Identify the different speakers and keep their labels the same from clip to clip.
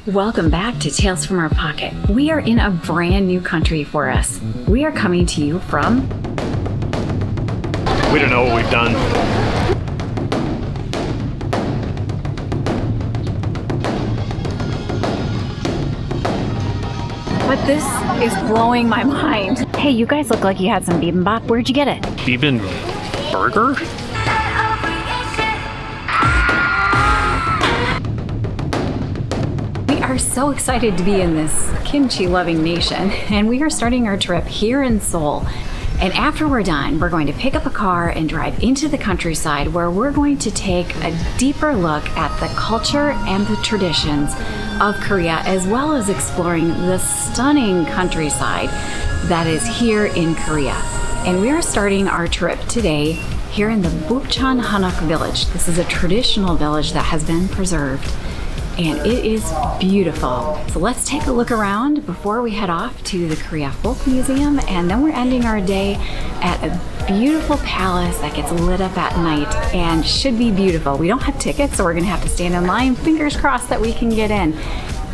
Speaker 1: Welcome back to Tales from Our Pocket. We are in a brand new country for us. We are coming to you from...
Speaker 2: We don't know what we've done.
Speaker 1: But this is blowing my mind. Hey, you guys look like you had some bibimbap. Where'd you get it?
Speaker 2: Burger?
Speaker 1: We are so excited to be in this kimchi-loving nation, and we are starting our trip here in Seoul. And after we're done, we're going to pick up a car and drive into the countryside where we're going to take a deeper look at the culture and the traditions of Korea, as well as exploring the stunning countryside that is here in Korea. And we are starting our trip today here in the Bukchon Hanok Village. This is a traditional village that has been preserved, and it is beautiful. So let's take a look around before we head off to the Korea Folk Museum, and then we're ending our day at a beautiful palace that gets lit up at night and should be beautiful. We don't have tickets, so we're gonna have to stand in line. Fingers crossed that we can get in.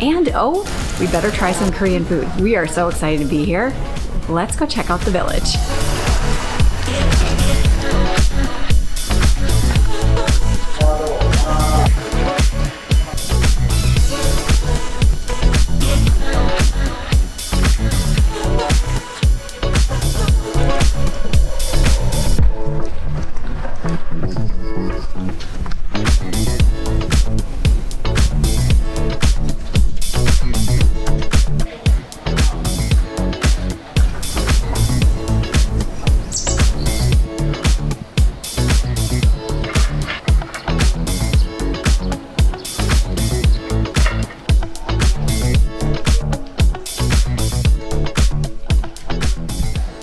Speaker 1: And oh, we better try some Korean food. We are so excited to be here. Let's go check out the village.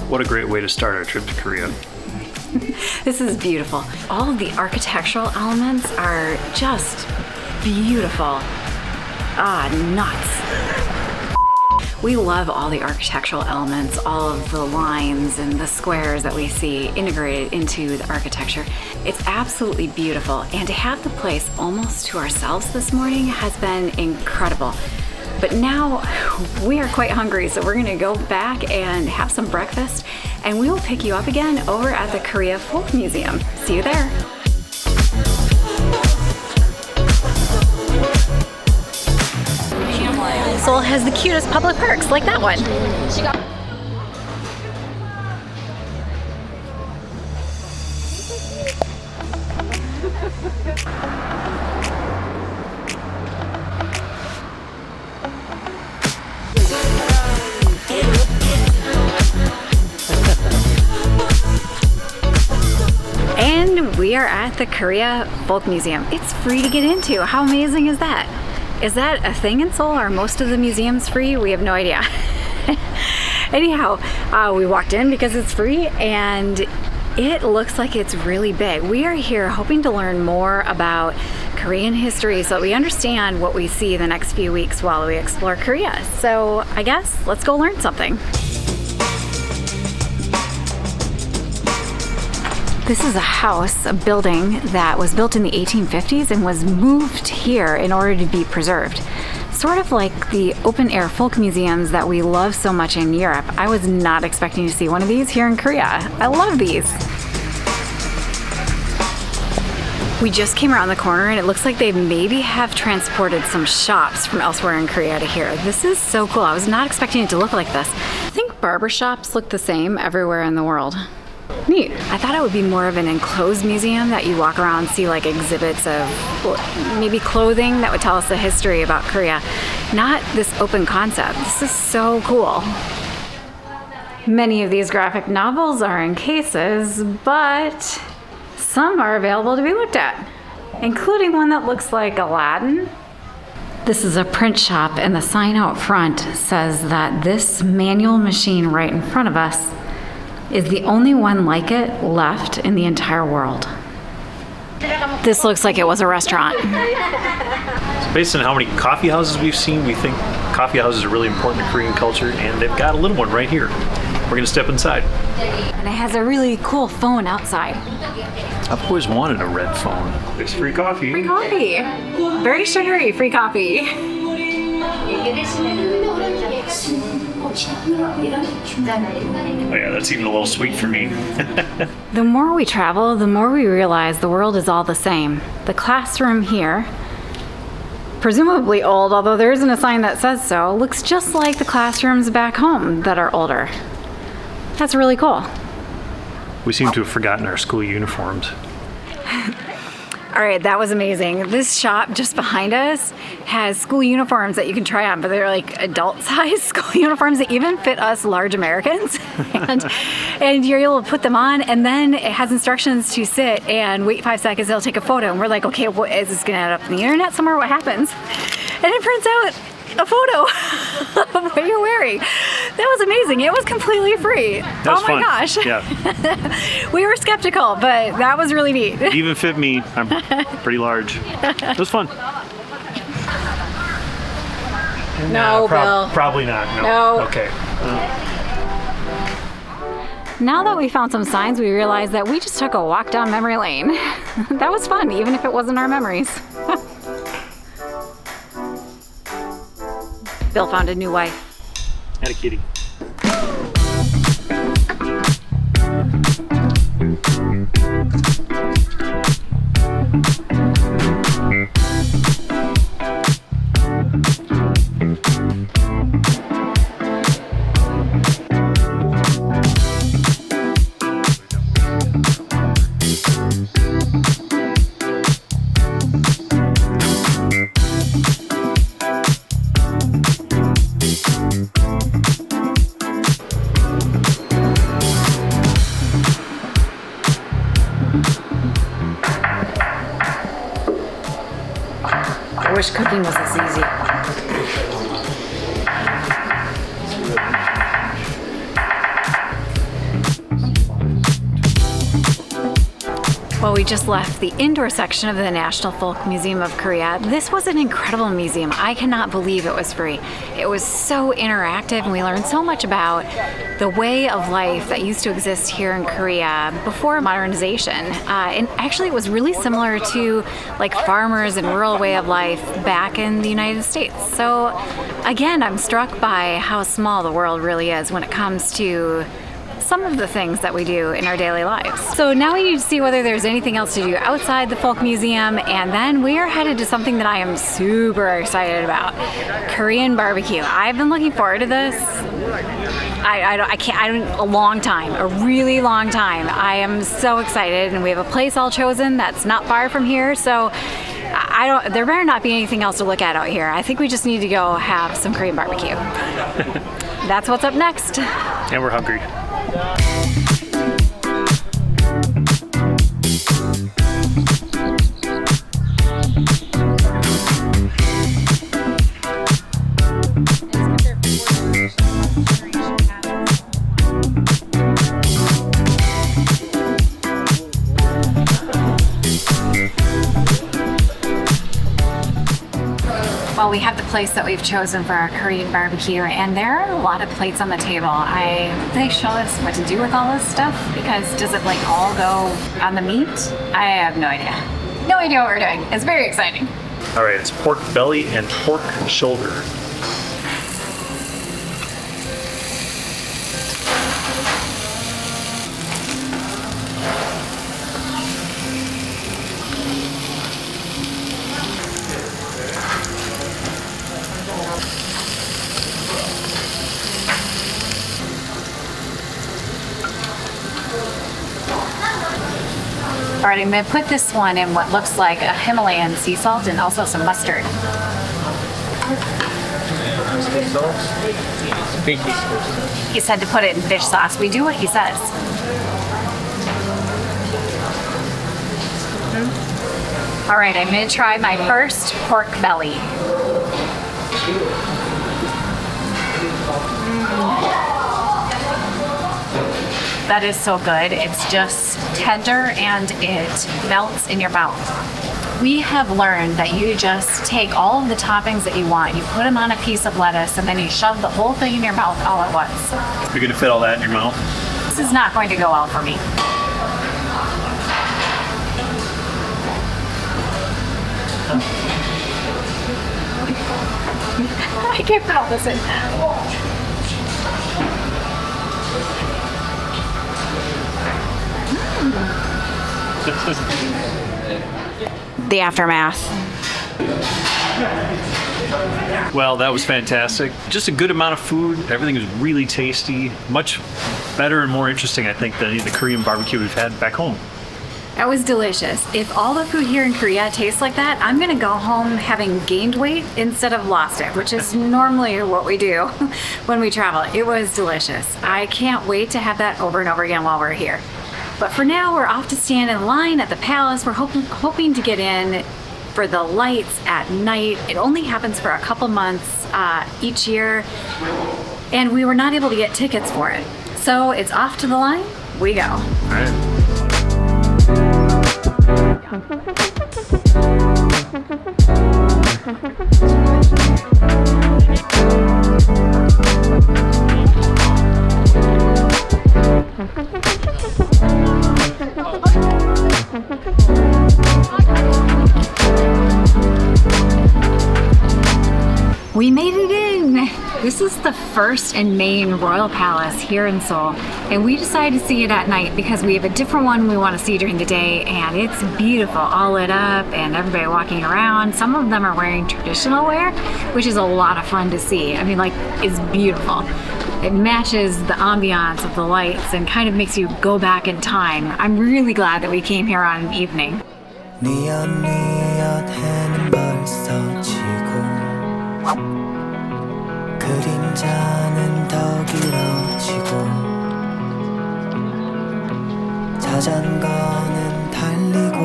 Speaker 2: What a great way to start our trip to Korea.
Speaker 1: This is beautiful. All of the architectural elements are just beautiful. Nuts. We love all the architectural elements, all of the lines and the squares that we see integrated into the architecture. It's absolutely beautiful, and to have the place almost to ourselves this morning has been incredible. But now we are quite hungry, so we're gonna go back and have some breakfast, and we will pick you up again over at the Korea Folk Museum. See you there. Seoul has the cutest public parks, like that one. And we are at the Korea Folk Museum. It's free to get into. How amazing is that? Is that a thing in Seoul? Are most of the museums free? We have no idea. Anyhow, we walked in because it's free, and it looks like it's really big. We are here hoping to learn more about Korean history so that we understand what we see the next few weeks while we explore Korea. So I guess let's go learn something. This is a house, a building that was built in the 1850s and was moved here in order to be preserved. Sort of like the open air folk museums that we love so much in Europe. I was not expecting to see one of these here in Korea. I love these. We just came around the corner and it looks like they maybe have transported some shops from elsewhere in Korea to here. This is so cool. I was not expecting it to look like this. I think barber shops look the same everywhere in the world. Neat. I thought it would be more of an enclosed museum that you walk around and see like exhibits of maybe clothing that would tell us the history about Korea. Not this open concept. This is so cool. Many of these graphic novels are in cases, but some are available to be looked at, including one that looks like Aladdin. This is a print shop, and the sign out front says that this manual machine right in front of us is the only one like it left in the entire world. This looks like it was a restaurant.
Speaker 2: So based on how many coffee houses we've seen, we think coffee houses are really important to Korean culture, and they've got a little one right here. We're gonna step inside.
Speaker 1: And it has a really cool phone outside.
Speaker 2: I've always wanted a red phone. It's free coffee.
Speaker 1: Free coffee. Very sugary free coffee.
Speaker 2: Oh yeah, that's even a little sweet for me.
Speaker 1: The more we travel, the more we realize the world is all the same. The classroom here, presumably old, although there isn't a sign that says so, looks just like the classrooms back home that are older. That's really cool.
Speaker 2: We seem to have forgotten our school uniforms.
Speaker 1: All right, that was amazing. This shop just behind us has school uniforms that you can try on, but they're like adult-sized school uniforms that even fit us large Americans. and you're able to put them on, and then it has instructions to sit and wait 5 seconds. They'll take a photo, and we're like, okay, what is this going to end up on the internet somewhere? What happens? And it prints out a photo of what you're wearing. That was amazing. It was completely free.
Speaker 2: That was
Speaker 1: my
Speaker 2: fun.
Speaker 1: Gosh.
Speaker 2: Yeah.
Speaker 1: We were skeptical, but that was really neat.
Speaker 2: It even fit me. I'm pretty large. It was fun.
Speaker 1: No, Bill.
Speaker 2: Probably not.
Speaker 1: No.
Speaker 2: Okay.
Speaker 1: Now that we found some signs, we realized that we just took a walk down memory lane. That was fun, even if it wasn't our memories. Bill found a new wife.
Speaker 2: And a kitty.
Speaker 1: I wish cooking was this easy. Well, we just left the indoor section of the National Folk Museum of Korea. This was an incredible museum. I cannot believe it was free. It was so interactive, and we learned so much about the way of life that used to exist here in Korea before modernization. And actually, it was really similar to like farmers and rural way of life back in the United States. So again, I'm struck by how small the world really is when it comes to some of the things that we do in our daily lives. So now we need to see whether there's anything else to do outside the Folk Museum, and then we are headed to something that I am super excited about, Korean barbecue. I've been looking forward to this. A long time, a really long time. I am so excited, and we have a place all chosen that's not far from here, so there better not be anything else to look at out here. I think we just need to go have some Korean barbecue. That's what's up next.
Speaker 2: And we're hungry.
Speaker 1: Well, we have the place that we've chosen for our Korean barbecue, and there are a lot of plates on the table. They show us what to do with all this stuff, because does it like all go on the meat? I have no idea. No idea what we're doing. It's very exciting.
Speaker 2: All right, it's pork belly and pork shoulder.
Speaker 1: All right, I'm gonna put this one in what looks like a Himalayan sea salt and also some mustard. He said to put it in fish sauce. We do what he says. All right, I'm gonna try my first pork belly. That is so good. It's just tender and it melts in your mouth. We have learned that you just take all of the toppings that you want, you put them on a piece of lettuce, and then you shove the whole thing in your mouth all at once.
Speaker 2: You're gonna fit all that in your mouth?
Speaker 1: This is not going to go well for me. I can't put all this in. The aftermath.
Speaker 2: Well, that was fantastic. Just a good amount of food. Everything was really tasty. Much better and more interesting, I think, than any of the Korean barbecue we've had back home.
Speaker 1: That was delicious. If all the food here in Korea tastes like that, I'm gonna go home having gained weight instead of lost it, which is normally what we do when we travel. It was delicious. I can't wait to have that over and over again while we're here. But for now, we're off to stand in line at the palace. We're hoping to get in for the lights at night. It only happens for a couple months each year, and we were not able to get tickets for it. So it's off to the line, we go.
Speaker 2: All right.
Speaker 1: We made it in! This is the first and main royal palace here in Seoul, and we decided to see it at night because we have a different one we want to see during the day, and it's beautiful, all lit up and everybody walking around. Some of them are wearing traditional wear, which is a lot of fun to see. I mean, like, it's beautiful. It matches the ambiance of the lights and kind of makes you go back in time. I'm really glad that we came here on an evening.
Speaker 3: 그림자는 더 길어지고 자전거는 달리고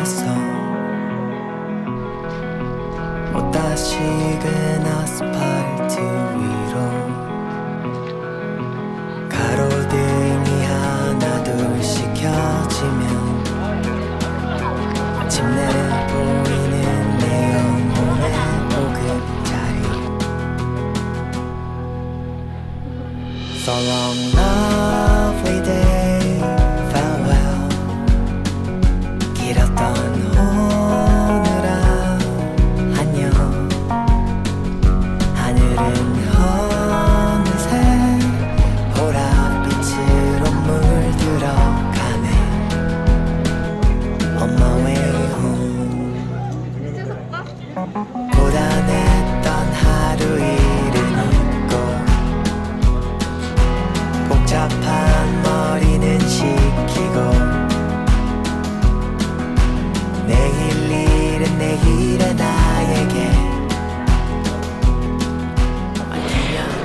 Speaker 3: 있어 못다식은 아스팔트 위로 가로등이 하나 둘씩 켜지면 마침내 보이는 내 영혼의 보금자리 So long, lovely day, farewell. 길었던 오늘아, 안녕. 하늘은 어느새 보랏빛으로 물들어가네. On my way home. 고단했던 하루 일은 잊고 복잡한 머리는 식히고 내일 일은 내일의 나에게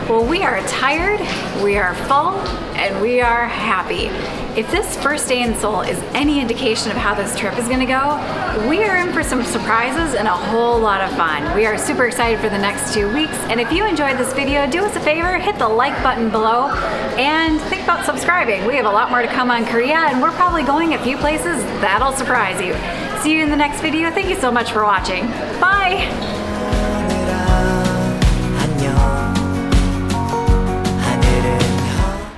Speaker 1: Well, we are tired, we are full, and we are happy. If this first day in Seoul is any indication of how this trip is gonna go, we are in for some surprises and a whole lot of fun. We are super excited for the next 2 weeks, and if you enjoyed this video, do us a favor, hit the like button below, and think about subscribing. We have a lot more to come on Korea, and we're probably going a few places that'll surprise you. See you in the next video. Thank you so much for watching. Bye!